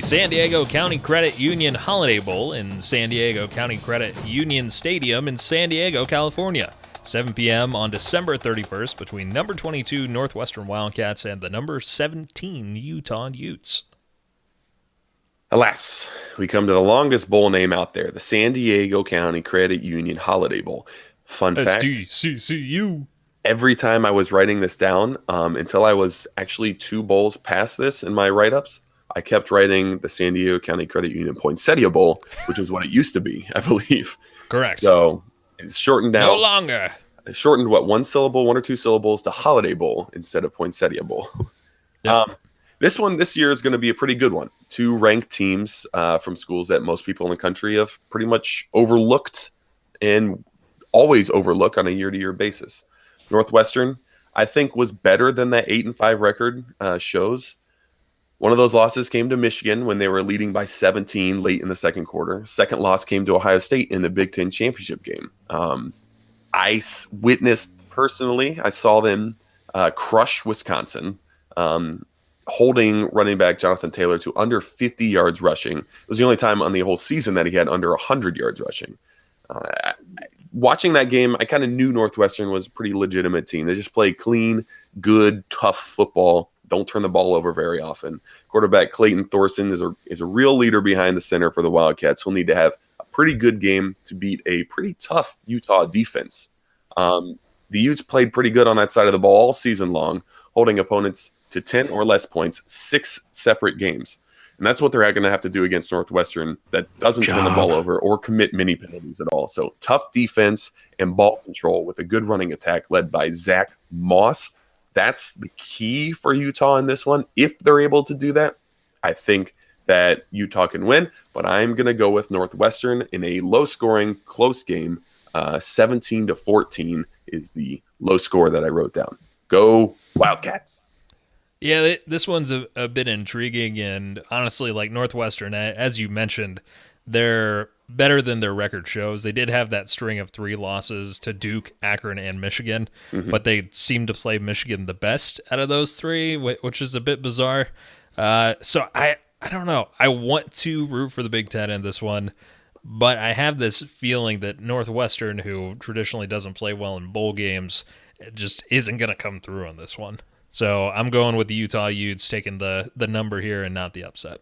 San Diego County Credit Union Holiday Bowl in San Diego County Credit Union Stadium in San Diego, California. 7 p.m. on December 31st between number 22 Northwestern Wildcats and the number 17 Utah Utes. Alas, we come to the longest bowl name out there, the San Diego County Credit Union Holiday Bowl. Fun fact, SDCCU. every time I was writing this down, until I was actually 2 bowls past this in my write-ups, I kept writing the San Diego County Credit Union Poinsettia Bowl, which is what it used to be, I believe. Correct. So it's shortened down. No longer. It's shortened, 1 or 2 syllables to Holiday Bowl instead of Poinsettia Bowl. Yep. This year is going to be a pretty good one. 2 ranked teams from schools that most people in the country have pretty much overlooked and always overlook on a year-to-year basis. Northwestern, I think, was better than that 8-5 record shows. One of those losses came to Michigan when they were leading by 17 late in the second quarter. Second loss came to Ohio State in the Big Ten championship game. I witnessed personally, I saw them crush Wisconsin, holding running back Jonathan Taylor to under 50 yards rushing. It was the only time on the whole season that he had under 100 yards rushing. Watching that game, I kind of knew Northwestern was a pretty legitimate team. They just play clean, good, tough football. Don't turn the ball over very often. Quarterback Clayton Thorson is a real leader behind the center for the Wildcats. He'll need to have a pretty good game to beat a pretty tough Utah defense. The Utes played pretty good on that side of the ball all season long, holding opponents to 10 or less points 6 separate games. And that's what they're going to have to do against Northwestern that doesn't turn the ball over or commit many penalties at all. So tough defense and ball control with a good running attack led by Zach Moss. That's the key for Utah in this one. If they're able to do that, I think that Utah can win. But I'm going to go with Northwestern in a low-scoring, close game. 17-14 is the low score that I wrote down. Go Wildcats! Yeah, this one's a bit intriguing, and honestly, like Northwestern, as you mentioned, they're better than their record shows. They did have that string of 3 losses to Duke, Akron, and Michigan, but they seem to play Michigan the best out of those 3, which is a bit bizarre. So I don't know. I want to root for the Big Ten in this one, but I have this feeling that Northwestern, who traditionally doesn't play well in bowl games, just isn't going to come through on this one. So I'm going with the Utah Utes taking the number here and not the upset.